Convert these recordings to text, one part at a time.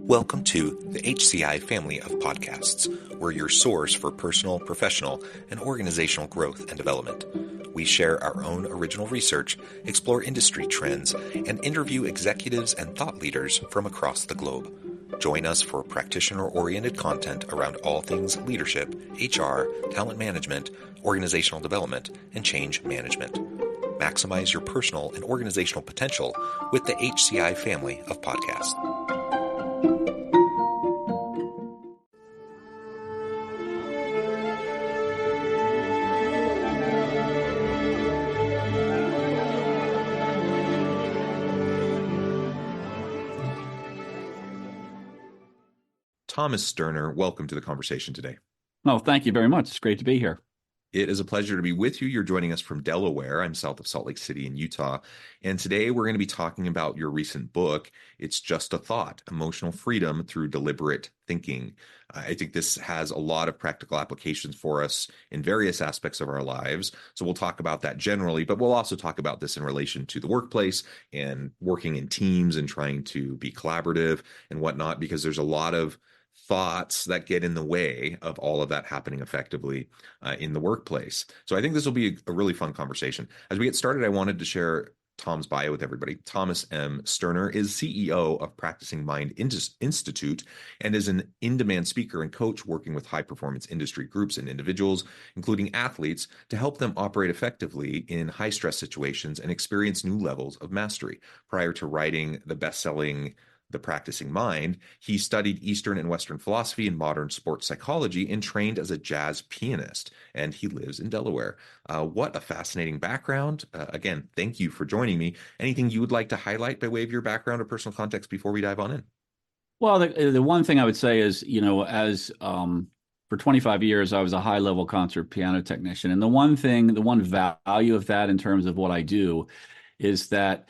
Welcome to the HCI family of podcasts. We're your source for personal, professional, and organizational growth and development. We share our own original research, explore industry trends, and interview executives and thought leaders from across the globe. Join us for practitioner-oriented content around all things leadership, HR, talent management, organizational development, and change management. Maximize your personal and organizational potential with the HCI family of podcasts. Thomas Sterner, welcome to the conversation today. Oh, thank you very much. It's great to be here. It is a pleasure to be with you. You're joining us from Delaware. I'm south of Salt Lake City in Utah. And today we're going to be talking about your recent book, It's Just a Thought, Emotional Freedom Through Deliberate Thinking. I think this has a lot of practical applications for us in various aspects of our lives. So we'll talk about that generally, but we'll also talk about this in relation to the workplace and working in teams and trying to be collaborative and whatnot, because there's a lot of thoughts that get in the way of all of that happening effectively in the workplace. So I think this will be a really fun conversation. As we get started, I wanted to share Tom's bio with everybody. Thomas M. Sterner is CEO of Practicing Mind Institute and is an in-demand speaker and coach working with high-performance industry groups and individuals, including athletes, to help them operate effectively in high-stress situations and experience new levels of mastery. Prior to writing the bestselling The Practicing Mind, he studied Eastern and Western philosophy and modern sports psychology and trained as a jazz pianist, and he lives in Delaware. What a fascinating background. Again, thank you for joining me. Anything you would like to highlight by way of your background or personal context before we dive on in? Well, the one thing I would say is, as for 25 years, I was a high-level concert piano technician. And the one value of that in terms of what I do is that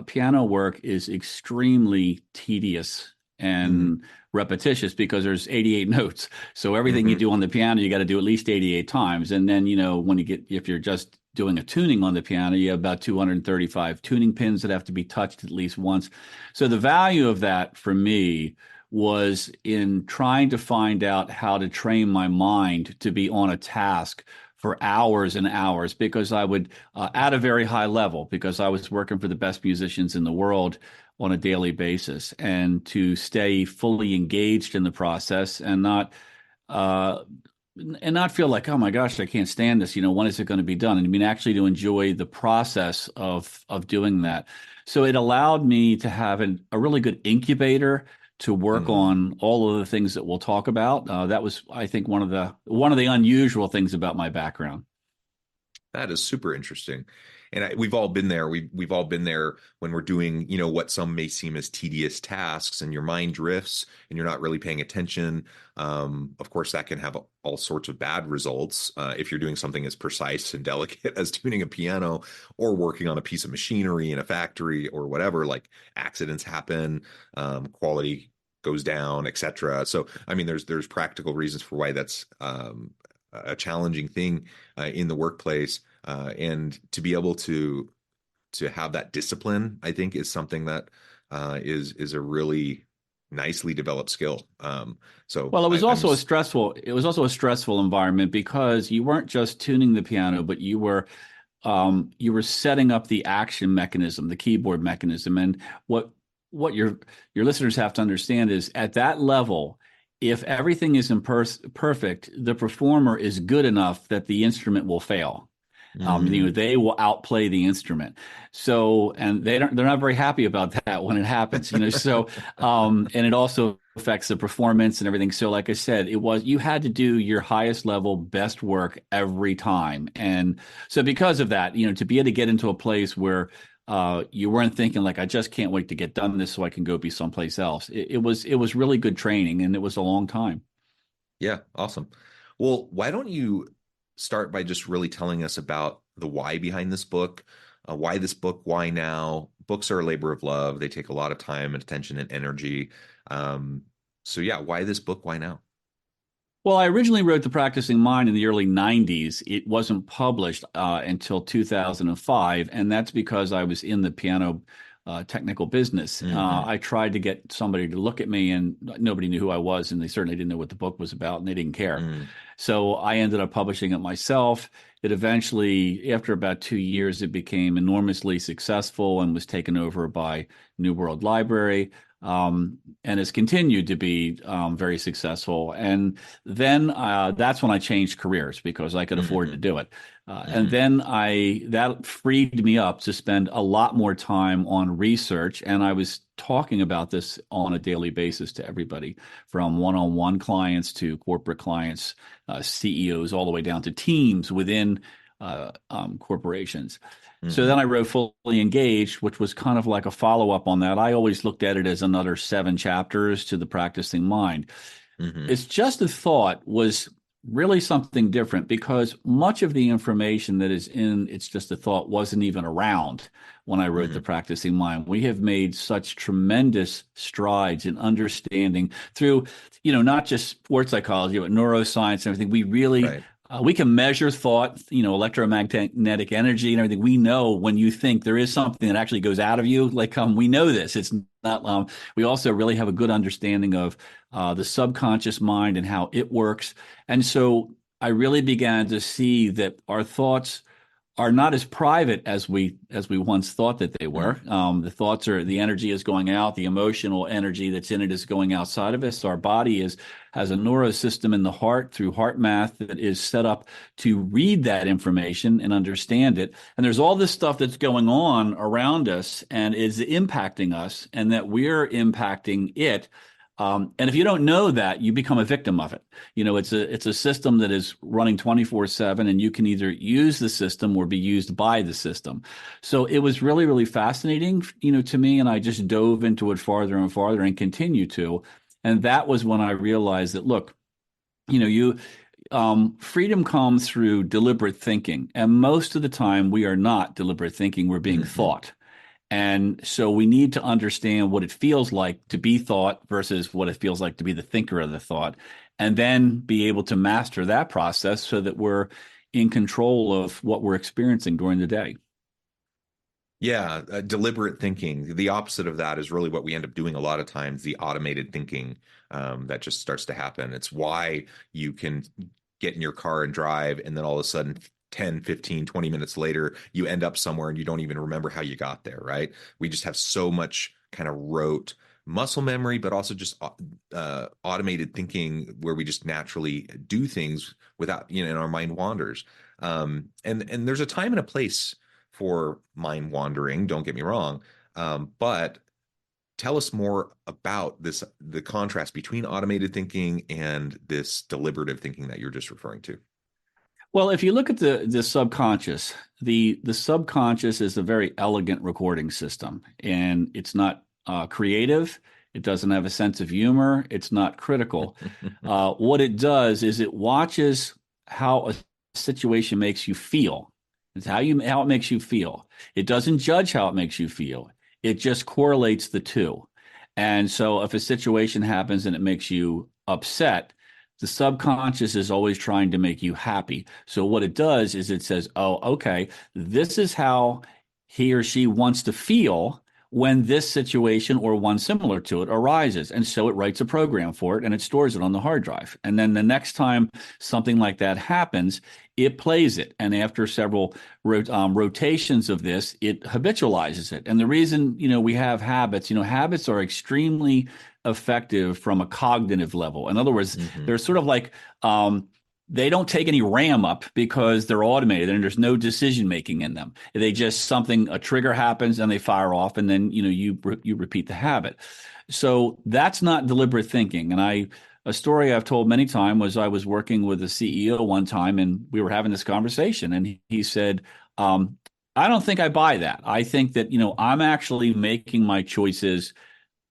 piano work is extremely tedious and repetitious because there's 88 notes. So everything you do on the piano, you got to do at least 88 times. And then, if you're just doing a tuning on the piano, you have about 235 tuning pins that have to be touched at least once. So the value of that for me was in trying to find out how to train my mind to be on a task for hours and hours, because I would, at a very high level, because I was working for the best musicians in the world on a daily basis, and to stay fully engaged in the process and not feel like, oh my gosh, I can't stand this. When is it going to be done? And I mean, actually to enjoy the process of doing that. So it allowed me to have a really good incubator to work on all of the things that we'll talk about. That was, I think, one of the unusual things about my background. That is super interesting. And we've all been there. We've all been there when we're doing, what some may seem as tedious tasks, and your mind drifts and you're not really paying attention. Of course, that can have all sorts of bad results if you're doing something as precise and delicate as tuning a piano or working on a piece of machinery in a factory or whatever. Like, accidents happen, quality goes down, etc. So, I mean, there's practical reasons for why that's a challenging thing in the workplace, and to be able to have that discipline, I think, is something that is a really nicely developed skill. Well, it was also a stressful environment, because you weren't just tuning the piano, but you were setting up the action mechanism, the keyboard mechanism. And what your listeners have to understand is, at that level, if everything isn't perfect, the performer is good enough that the instrument will fail. They will outplay the instrument. So, and they're not very happy about that when it happens, so, and it also affects the performance and everything. So like I said, you had to do your highest level, best work every time. And so because of that, to be able to get into a place where you weren't thinking like, I just can't wait to get done this so I can go be someplace else. It was really good training, and it was a long time. Yeah, awesome. Well, why don't you start by just really telling us about the why behind this book? Why this book? Why now? Books are a labor of love. They take a lot of time and attention and energy. So yeah, why this book? Why now? Well, I originally wrote The Practicing Mind in the early 90s. It wasn't published until 2005, and that's because I was in the piano technical business. Hmm. I tried to get somebody to look at me, and nobody knew who I was, and they certainly didn't know what the book was about, and they didn't care. Mm. So I ended up publishing it myself. It eventually, after about 2 years, it became enormously successful and was taken over by New World Library. And has continued to be very successful. And then that's when I changed careers because I could afford to Hmm. do it. And Hmm. then that freed me up to spend a lot more time on research. And I was talking about this on a daily basis to everybody, from one-on-one clients to corporate clients, CEOs, all the way down to teams within corporations. So then Hmm. I wrote Fully Engaged, which was kind of like a follow-up on that. I always looked at it as another 7 chapters to the Practicing Mind. Hmm. It's Just a Thought was really something different because much of the information that is in It's Just a Thought wasn't even around when I wrote The Hmm. Practicing Mind. We have made such tremendous strides in understanding through, not just sports psychology, but neuroscience and everything. Right. We can measure thought, electromagnetic energy and everything. We know when you think there is something that actually goes out of you. Like we know this. It's not. We also really have a good understanding of the subconscious mind and how it works. And so I really began to see that our thoughts are not as private as we once thought that they were. Mm. The thoughts are the energy is going out, the emotional energy that's in it is going outside of us. Our body has a neurosystem in the heart through heart math that is set up to read that information and understand it. And there's all this stuff that's going on around us and is impacting us, and that we're impacting it. And if you don't know that, you become a victim of it. It's a system that is running 24/7, and you can either use the system or be used by the system. So it was really, really fascinating, to me, and I just dove into it farther and farther and continue to. And that was when I realized that, look, you freedom comes through deliberate thinking, and most of the time we are not deliberate thinking; we're being Hmm. thought. And so we need to understand what it feels like to be thought versus what it feels like to be the thinker of the thought, and then be able to master that process so that we're in control of what we're experiencing during the day. Yeah, deliberate thinking. The opposite of that is really what we end up doing a lot of times, the automated thinking that just starts to happen. It's why you can get in your car and drive, and then all of a sudden, 10, 15, 20 minutes later, you end up somewhere and you don't even remember how you got there, right? We just have so much kind of rote muscle memory, but also just automated thinking where we just naturally do things without, and our mind wanders. And there's a time and a place for mind wandering, don't get me wrong. But tell us more about the contrast between automated thinking and this deliberative thinking that you're just referring to. Well, if you look at the subconscious, the subconscious is a very elegant recording system, and it's not creative. It doesn't have a sense of humor. It's not critical. What it does is it watches how a situation makes you feel. It's how it makes you feel. It doesn't judge how it makes you feel. It just correlates the two. And so, if a situation happens and it makes you upset, the subconscious is always trying to make you happy. So what it does is it says, oh, okay, this is how he or she wants to feel when this situation or one similar to it arises. And so it writes a program for it and it stores it on the hard drive. And then the next time something like that happens, it plays it. And after several rotations of this, it habitualizes it. And the reason, we have habits, habits are extremely effective from a cognitive level. In other words, Hmm. they're sort of like they don't take any RAM up because they're automated and there's no decision making in them. They just a trigger happens and they fire off, and then you repeat the habit. So that's not deliberate thinking. And a story I've told many times was I was working with a CEO one time and we were having this conversation, and he said, I don't think I buy that. I think that, I'm actually making my choices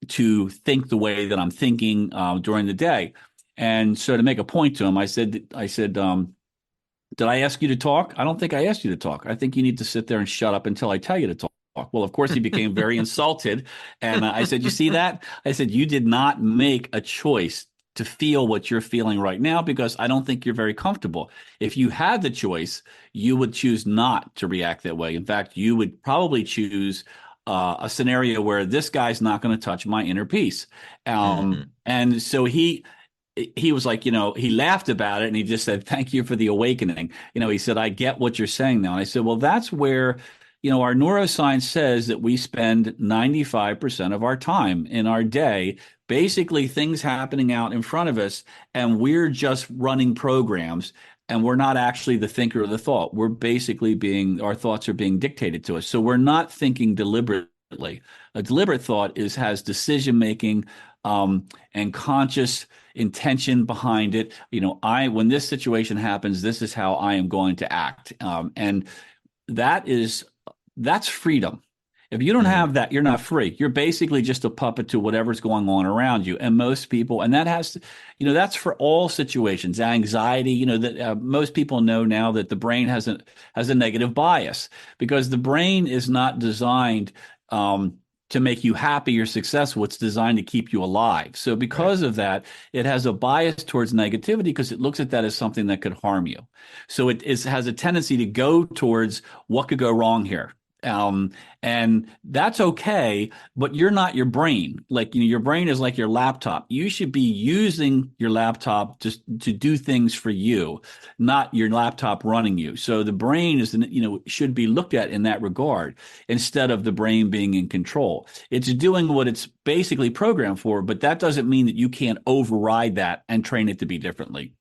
to think the way that I'm thinking during the day. And so to make a point to him, I said, did I ask you to talk? I don't think I asked you to talk. I think you need to sit there and shut up until I tell you to talk. Well, of course, he became very insulted. And I said, you see that? I said, you did not make a choice to feel what you're feeling right now because I don't think you're very comfortable. If you had the choice, you would choose not to react that way. In fact, you would probably choose a scenario where this guy's not going to touch my inner peace. Hmm. And so he was like, he laughed about it and he just said, "Thank you for the awakening." He said, "I get what you're saying now." And I said, "Well, that's where, our neuroscience says that we spend 95% of our time in our day, basically things happening out in front of us, and we're just running programs. And we're not actually the thinker of the thought. We're basically our thoughts are being dictated to us. So we're not thinking deliberately. A deliberate thought has decision making, and conscious intention behind it. When this situation happens, this is how I am going to act. And that is that's freedom. If you don't Hmm. have that, you're not free. You're basically just a puppet to whatever's going on around you. And most people, and that has to, that's for all situations. Anxiety, that most people know now that the brain has a negative bias, because the brain is not designed to make you happy or successful. It's designed to keep you alive. So Right. because of that, it has a bias towards negativity because it looks at that as something that could harm you. So has a tendency to go towards what could go wrong here. Um, and that's okay, but you're not your brain. Like, your brain is like your laptop. You should be using your laptop to do things for you, not your laptop running you. So the brain should be looked at in that regard instead of the brain being in control. It's doing what it's basically programmed for, but that doesn't mean that you can't override that and train it to be differently.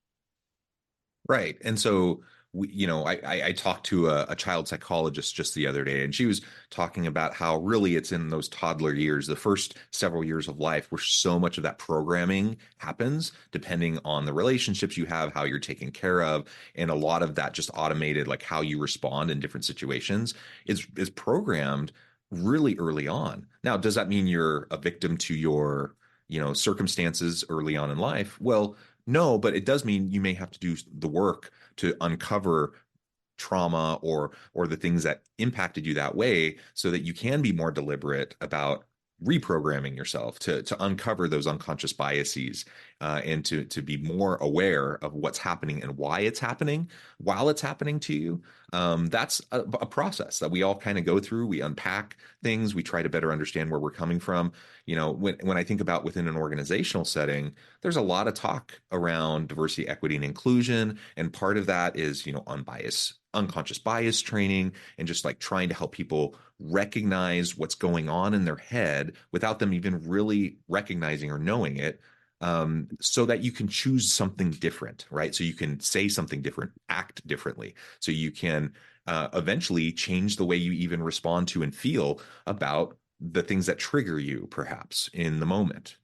Right. And so, I talked to a child psychologist just the other day, and she was talking about how really it's in those toddler years, the first several years of life, where so much of that programming happens, depending on the relationships you have, how you're taken care of, and a lot of that just automated, like how you respond in different situations, is programmed really early on. Now, does that mean you're a victim to your, circumstances early on in life? Well, no, but it does mean you may have to do the work to uncover trauma or the things that impacted you that way so that you can be more deliberate about reprogramming yourself to uncover those unconscious biases, and to be more aware of what's happening and why it's happening while it's happening to you. That's a process that we all kind of go through. We unpack things, we try to better understand where we're coming from. When I think about within an organizational setting, there's a lot of talk around diversity, equity, and inclusion. And part of that is, unbiased, unconscious bias training, and just like trying to help people recognize what's going on in their head without them even really recognizing or knowing it, so that you can choose something different, right? So you can say something different, act differently. So you can eventually change the way you even respond to and feel about the things that trigger you, perhaps in the moment.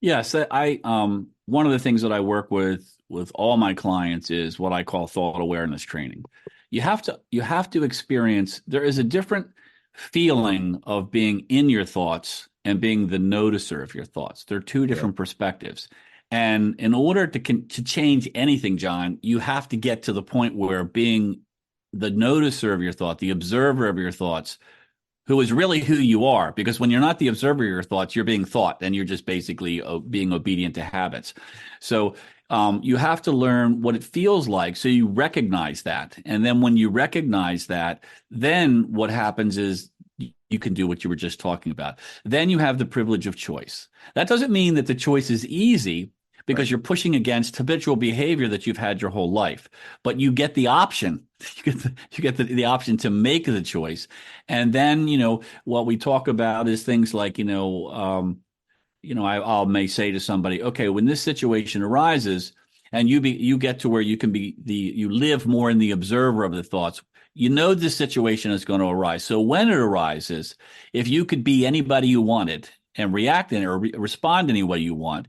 Yes, one of the things that I work with all my clients is what I call thought awareness training. You have to experience, there is a different feeling of being in your thoughts and being the noticer of your thoughts. They're two Yeah. different perspectives. And in order to change anything, John, you have to get to the point where being the noticer of your thought, the observer of your thoughts, who is really who you are. Because when you're not the observer of your thoughts, you're being thought, and you're just basically being obedient to habits. So you have to learn what it feels like so you recognize that. And then when you recognize that, then what happens is you can do what you were just talking about. Then you have the privilege of choice. That doesn't mean that the choice is easy, because Right. you're pushing against habitual behavior that you've had your whole life. But you get the option. You get the option to make the choice. And then, what we talk about is things like, I may say to somebody, okay, when this situation arises, and you get to where you live more in the observer of the thoughts. This situation is going to arise. So when it arises, if you could be anybody you wanted and react in or respond any way you want,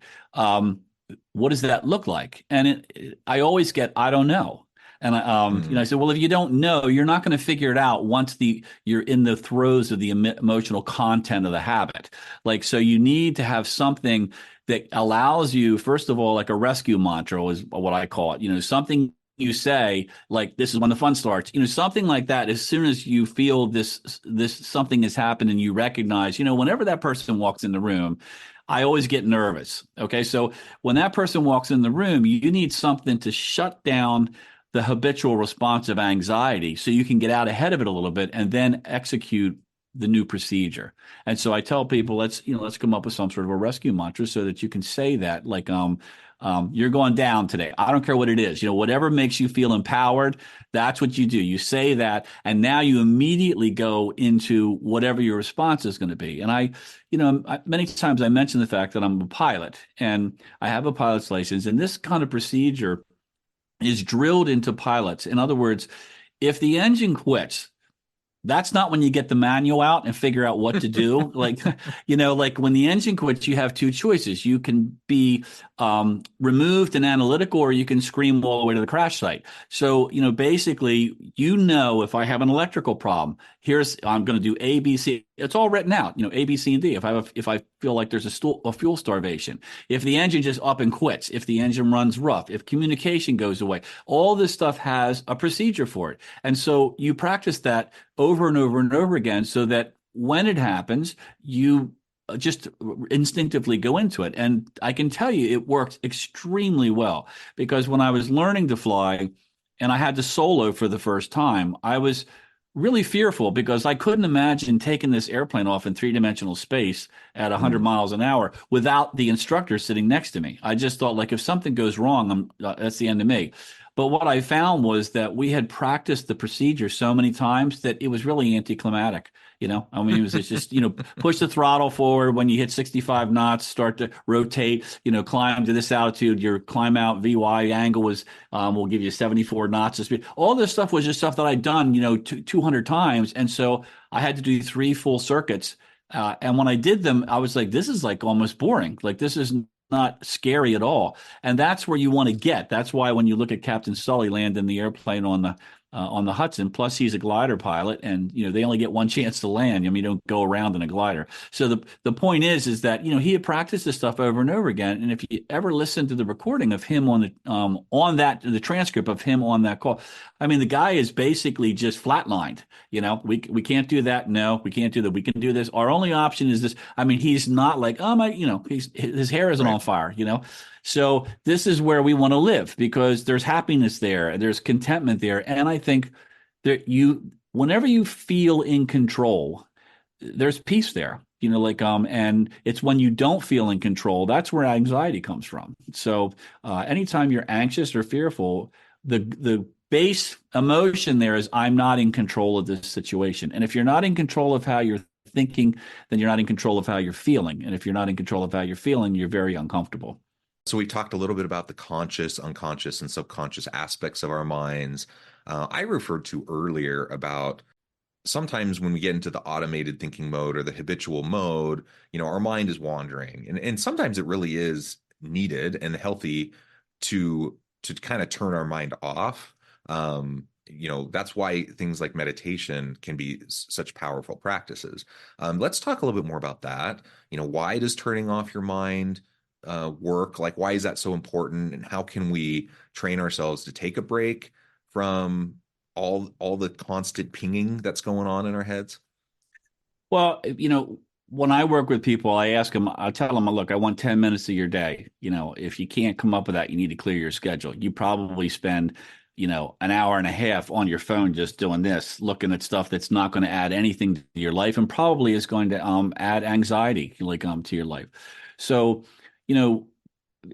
what does that look like? And I always get, I don't know. And I Mm. said, well, if you don't know, you're not going to figure it out once you're in the throes of the emotional content of the habit. Like, so you need to have something that allows you, first of all, like a rescue mantra is what I call it. Something you say, like, this is when the fun starts. Something like that. As soon as you feel this something has happened and you recognize, whenever that person walks in the room, I always get nervous. Okay, so when that person walks in the room, you need something to shut down the habitual response of anxiety so you can get out ahead of it a little bit and then execute the new procedure. And so I tell people, let's come up with some sort of a rescue mantra so that you can say that, like, you're going down today. I don't care what it is. Whatever makes you feel empowered, that's what you do. You say that, and now you immediately go into whatever your response is going to be. And many times I mention the fact that I'm a pilot and I have a pilot's license, and this kind of procedure is drilled into pilots. In other words, if the engine quits, that's not when you get the manual out and figure out what to do. Like, like when the engine quits, you have two choices. You can be removed and analytical, or you can scream all the way to the crash site. So, basically, if I have an electrical problem, I'm going to do A, B, C. It's all written out, A, B, C, and D. If I feel like there's a fuel starvation, if the engine just up and quits, if the engine runs rough, if communication goes away, all this stuff has a procedure for it. And so you practice that over and over and over again so that when it happens, you just instinctively go into it. And I can tell you it worked extremely well, because when I was learning to fly and I had to solo for the first time, I was really fearful because I couldn't imagine taking this airplane off in three-dimensional space at 100 miles an hour without the instructor sitting next to me. I just thought, like, if something goes wrong, that's the end of me. But what I found was that we had practiced the procedure so many times that it was really anticlimactic. I mean, it's just, push the throttle forward when you hit 65 knots, start to rotate, climb to this altitude, your climb out VY angle will give you 74 knots of speed. All this stuff was just stuff that I'd done, 200 times. And so I had to do 3 full circuits. And when I did them, I was like, this is like almost boring. Like, this is not scary at all. And that's where you want to get. That's why when you look at Captain Sully landing the airplane on the Hudson, plus he's a glider pilot, and they only get one chance to land. I mean, you don't go around in a glider. So the point is that he had practiced this stuff over and over again. And if you ever listen to the recording of him the transcript of him on that call, I mean, the guy is basically just flatlined. We can't do that. No, we can't do that. We can do this. Our only option is this. I mean, he's not like, his hair isn't on fire. So this is where we want to live, because there's happiness there, there's contentment there, and I think that whenever you feel in control, there's peace there. And it's when you don't feel in control, that's where anxiety comes from. So anytime you're anxious or fearful, the base emotion there is, I'm not in control of this situation. And if you're not in control of how you're thinking, then you're not in control of how you're feeling. And if you're not in control of how you're feeling, you're very uncomfortable. So we talked a little bit about the conscious, unconscious, and subconscious aspects of our minds. I referred to earlier about sometimes when we get into the automated thinking mode or the habitual mode, our mind is wandering. And sometimes it really is needed and healthy to kind of turn our mind off. That's why things like meditation can be such powerful practices. Let's talk a little bit more about that. Why does turning off your mind work? Like, why is that so important? And how can we train ourselves to take a break from all the constant pinging that's going on in our heads? Well, when I work with people, I tell them, look, I want 10 minutes of your day. If you can't come up with that, you need to clear your schedule. You probably spend, an hour and a half on your phone just doing this, looking at stuff that's not going to add anything to your life, and probably is going to add anxiety to your life. So,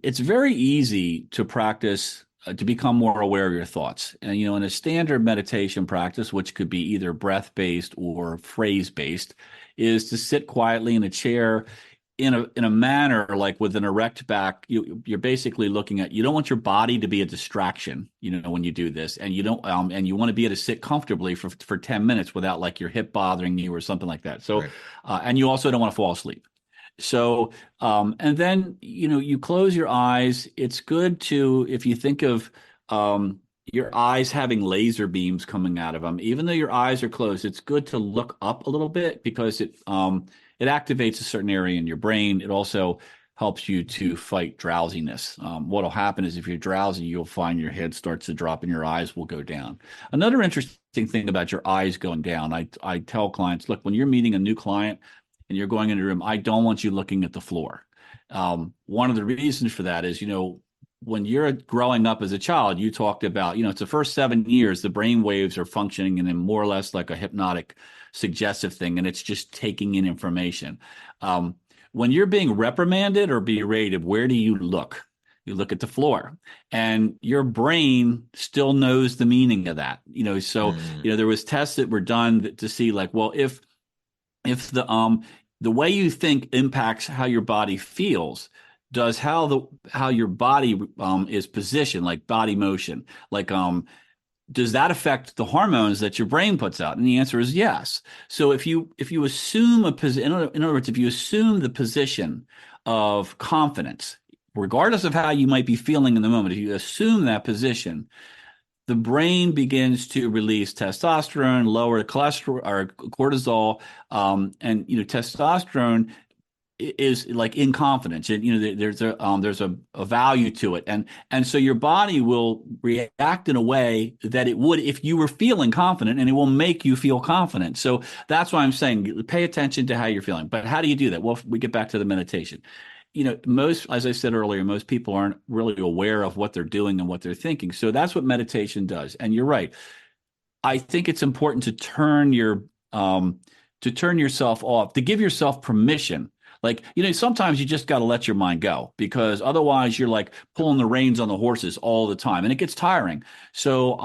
it's very easy to practice to become more aware of your thoughts. And, in a standard meditation practice, which could be either breath-based or phrase-based, is to sit quietly in a chair in a manner like with an erect back. You're basically looking at, you don't want your body to be a distraction, when you do this, and you don't and you want to be able to sit comfortably for 10 minutes without like your hip bothering you or something like that. So, right. And you also don't want to fall asleep. So, and then, you close your eyes. It's good to, if you think of your eyes having laser beams coming out of them, even though your eyes are closed, it's good to look up a little bit, because it activates a certain area in your brain. It also helps you to fight drowsiness. What'll happen is if you're drowsy, you'll find your head starts to drop and your eyes will go down. Another interesting thing about your eyes going down, I tell clients, look, when you're meeting a new client and you're going into a room, I don't want you looking at the floor. One of the reasons for that is, when you're growing up as a child, you talked about, it's the first 7 years, the brain waves are functioning and then more or less like a hypnotic, suggestive thing, and it's just taking in information. When you're being reprimanded or berated, where do you look? You look at the floor, and your brain still knows the meaning of that. So Mm, there was tests that were done to see, like, well, if the way you think impacts how your body feels, does how your body is positioned, like body motion, like does that affect the hormones that your brain puts out? And the answer is yes. So if you assume a position, in other words, if you assume the position of confidence, regardless of how you might be feeling in the moment, if you assume that position, the brain begins to release testosterone, lower cholesterol or cortisol, and testosterone is like in confidence, and there's a value to it, and so your body will react in a way that it would if you were feeling confident, and it will make you feel confident. So that's why I'm saying pay attention to how you're feeling. But how do you do that? Well, we get back to the meditation. Most, as I said earlier, most people aren't really aware of what they're doing and what they're thinking. So that's what meditation does. And you're right. I think it's important to turn yourself off, to give yourself permission. Like, sometimes you just got to let your mind go, because otherwise you're like pulling the reins on the horses all the time and it gets tiring. So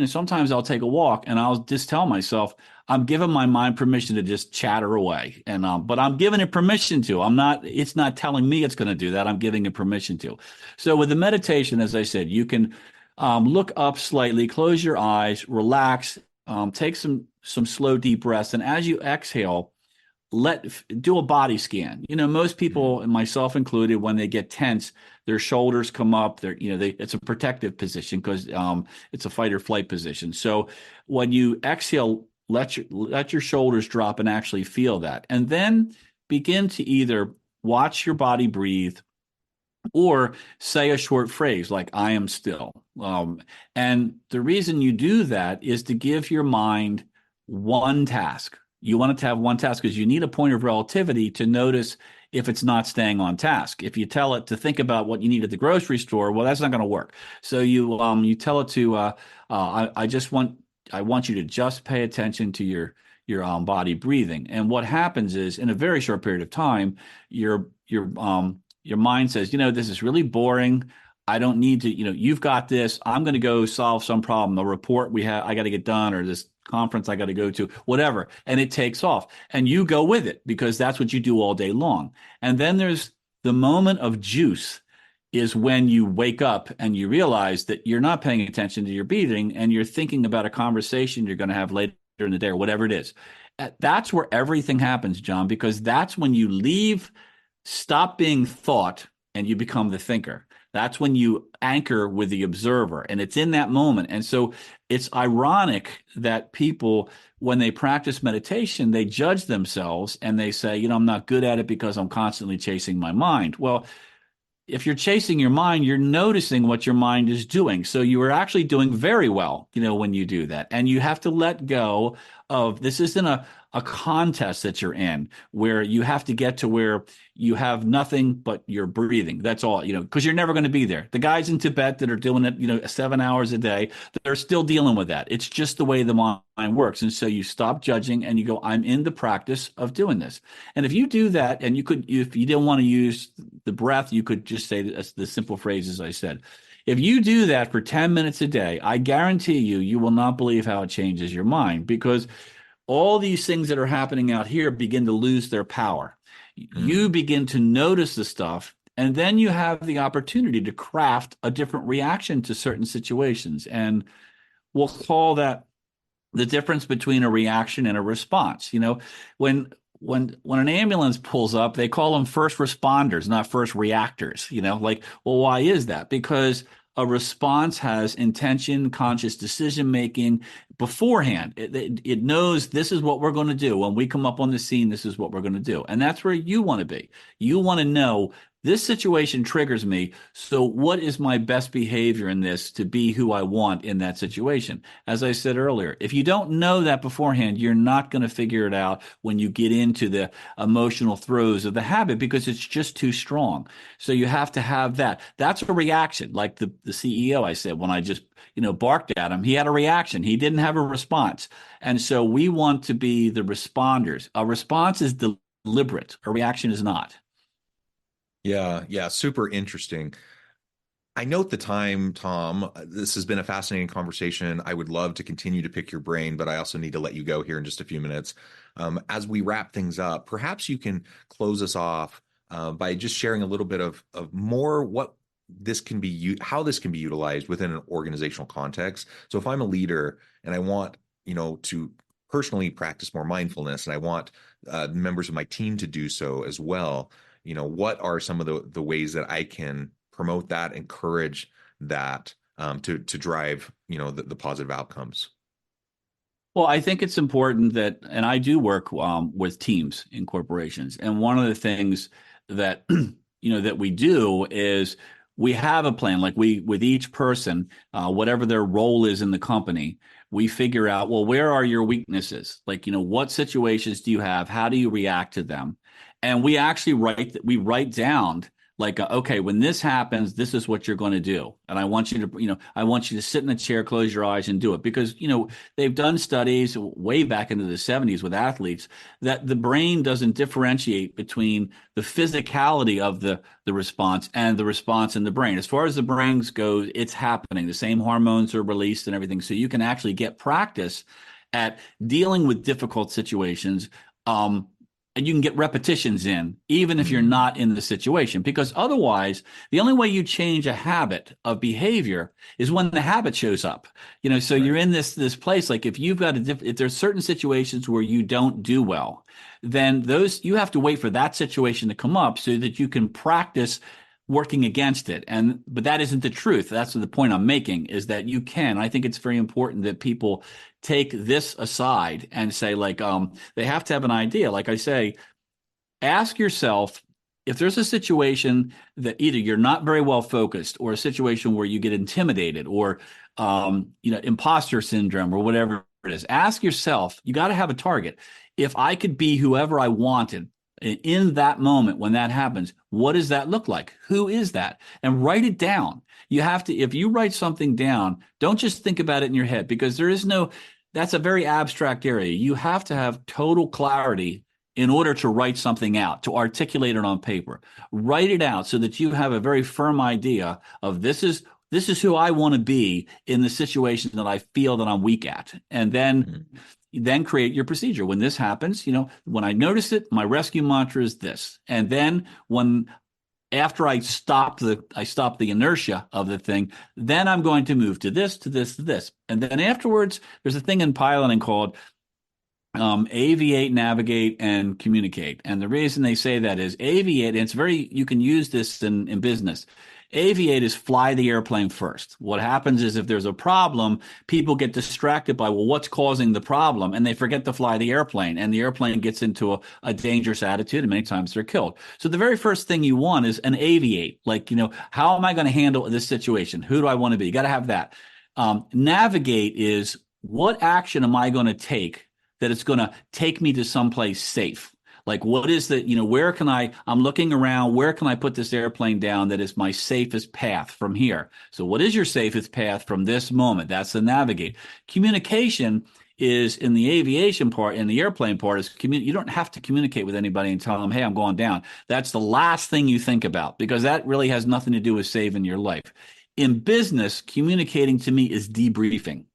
sometimes I'll take a walk and I'll just tell myself, I'm giving my mind permission to just chatter away. But I'm giving it permission to. It's not telling me it's going to do that. I'm giving it permission to. So with the meditation, as I said, you can look up slightly, close your eyes, relax, take some slow, deep breaths. And as you exhale, do a body scan. Most mm, people, and myself included, when they get tense, their shoulders come up. It's a protective position because it's a fight or flight position. So when you exhale, let your shoulders drop and actually feel that, and then begin to either watch your body breathe or say a short phrase like "I am still." And the reason you do that is to give your mind one task. You want it to have one task because you need a point of relativity to notice if it's not staying on task. If you tell it to think about what you need at the grocery store, well, that's not going to work. So you tell it to I want you to just pay attention to your body breathing. And what happens is, in a very short period of time, your mind says, this is really boring. I don't need to, you've got this. I'm going to go solve some problem. The report I got to get done, or this conference I got to go to, whatever. And it takes off and you go with it because that's what you do all day long. And then there's the moment of juice, is when you wake up and you realize that you're not paying attention to your breathing and you're thinking about a conversation you're going to have later in the day or whatever it is. That's where everything happens, John, because that's when you stop being thought and you become the thinker. That's when you anchor with the observer, and it's in that moment. And so it's ironic that people, when they practice meditation, they judge themselves and they say, I'm not good at it because I'm constantly chasing my mind. Well, if you're chasing your mind, you're noticing what your mind is doing. So you are actually doing very well, when you do that. And you have to let go of, this isn't a contest that you're in where you have to get to where you have nothing but your breathing. That's all, because you're never going to be there. The guys in Tibet that are doing it, 7 hours a day, they're still dealing with that. It's just the way the mind works. And so you stop judging and you go, I'm in the practice of doing this. And if you do that, and if you didn't want to use the breath, you could just say the simple phrases I said. If you do that for 10 minutes a day, I guarantee you will not believe how it changes your mind, because all these things that are happening out here begin to lose their power. You mm. begin to notice the stuff, and then you have the opportunity to craft a different reaction to certain situations. And we'll call that the difference between a reaction and a response. When an ambulance pulls up, they call them first responders, not first reactors. Like, well, why is that? Because a response has intention, conscious decision making beforehand. It knows this is what we're going to do. When we come up on the scene, this is what we're going to do. And that's where you want to be. You want to know this situation triggers me. So what is my best behavior in this to be who I want in that situation? As I said earlier, if you don't know that beforehand, you're not going to figure it out when you get into the emotional throes of the habit because it's just too strong. So you have to have that. That's a reaction. Like the CEO I said, when I just, barked at him, he had a reaction. He didn't have a response. And so we want to be the responders. A response is deliberate. A reaction is not. Yeah, yeah, super interesting. I note the time, Tom. This has been a fascinating conversation. I would love to continue to pick your brain, but I also need to let you go here in just a few minutes. As we wrap things up, perhaps you can close us off by just sharing a little bit of more what this can be, how this can be utilized within an organizational context. So if I'm a leader and I want, to personally practice more mindfulness, and I want members of my team to do so as well, what are some of the ways that I can promote that, encourage that to drive, the positive outcomes? Well, I think it's important that, and I do work with teams in corporations, and one of the things that that we do is we have a plan. Like with each person, whatever their role is in the company, we figure out, well, where are your weaknesses? Like, what situations do you have? How do you react to them? And we actually write down like, okay, when this happens, this is what you're going to do. And I want you to, I want you to sit in a chair, close your eyes and do it because, they've done studies way back into the 70s with athletes that the brain doesn't differentiate between the physicality of the response and the response in the brain. As far as the brains go, it's happening. The same hormones are released and everything. So you can actually get practice at dealing with difficult situations. And you can get repetitions in, even if you're Mm, not in the situation, because otherwise, the only way you change a habit of behavior is when the habit shows up. So right. you're in this place. Like if you've got if there's certain situations where you don't do well, then you have to wait for that situation to come up so that you can practice working against it. But that isn't the truth. That's the point I'm making is that you can. I think it's very important that people take this aside and say like they have to have an idea. Like I say, ask yourself if there's a situation that either you're not very well focused or a situation where you get intimidated or imposter syndrome or whatever it is. Ask yourself, you got to have a target. If I could be whoever I wanted in that moment when that happens, what does that look like? Who is that? And write it down. You have to, if you write something down, don't just think about it in your head because that's a very abstract area. You have to have total clarity in order to write something out, to articulate it on paper. Write it out so that you have a very firm idea of this is who I want to be in the situation that I feel that I'm weak at. And then create your procedure. When this happens, when I notice it, my rescue mantra is this. And then after I stop the inertia of the thing, then I'm going to move to this, to this, to this. And then afterwards, there's a thing in piloting called aviate, navigate, and communicate. And the reason they say that is aviate, and you can use this in business. Aviate is fly the airplane first. What happens is if there's a problem, people get distracted by, well, what's causing the problem? And they forget to fly the airplane. And the airplane gets into a dangerous attitude, and many times they're killed. So the very first thing you want is an aviate. Like, how am I going to handle this situation? Who do I want to be? You got to have that. Navigate is what action am I going to take that it's going to take me to someplace safe? Like, what is where can I'm looking around, where can I put this airplane down that is my safest path from here? So what is your safest path from this moment? That's the navigate. Communication is in the aviation part, in the airplane part is you don't have to communicate with anybody and tell them, hey, I'm going down. That's the last thing you think about because that really has nothing to do with saving your life. In business, communicating to me is debriefing. Mm,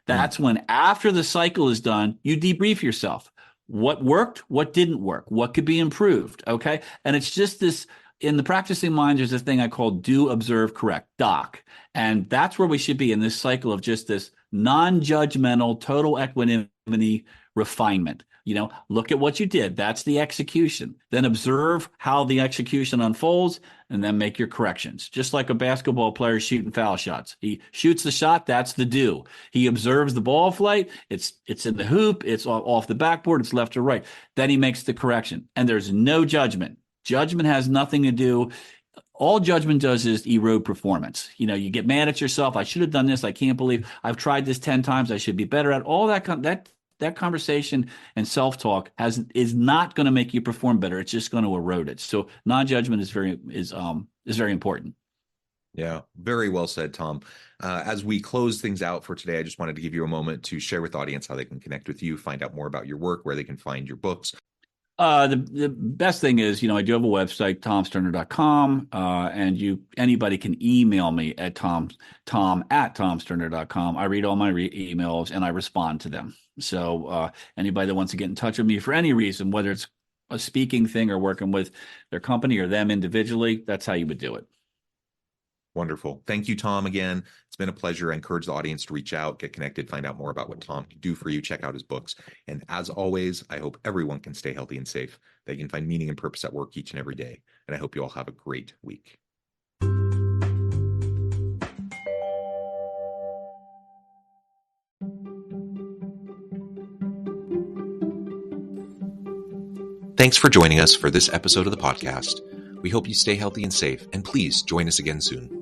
That's when after the cycle is done, you debrief yourself. What worked? What didn't work? What could be improved? Okay. And it's just this in the practicing mind, there's this thing I call do, observe, correct, doc. And that's where we should be in this cycle of just this non-judgmental, total equanimity refinement. Look at what you did. That's the execution. Then observe how the execution unfolds and then make your corrections. Just like a basketball player shooting foul shots. He shoots the shot, that's the do. He observes the ball flight, it's in the hoop, it's off the backboard, it's left or right. Then he makes the correction. And there's no judgment. Judgment has nothing to do all judgment does is erode performance. You get mad at yourself. I should have done this. I can't believe I've tried this 10 times. I should be better at all that conversation and self-talk is not going to make you perform better. It's just going to erode it. So non-judgment is very important. Yeah, very well said, Tom. As we close things out for today, I just wanted to give you a moment to share with the audience how they can connect with you, find out more about your work, where they can find your books. The best thing is, I do have a website, tomsterner.com, and anybody can email me at tom@tomsterner.com. I read all my emails and I respond to them. So anybody that wants to get in touch with me for any reason, whether it's a speaking thing or working with their company or them individually, that's how you would do it. Wonderful. Thank you, Tom, again. It's been a pleasure. I encourage the audience to reach out, get connected, find out more about what Tom can do for you, check out his books. And as always, I hope everyone can stay healthy and safe, that you can find meaning and purpose at work each and every day. And I hope you all have a great week. Thanks for joining us for this episode of the podcast. We hope you stay healthy and safe, and please join us again soon.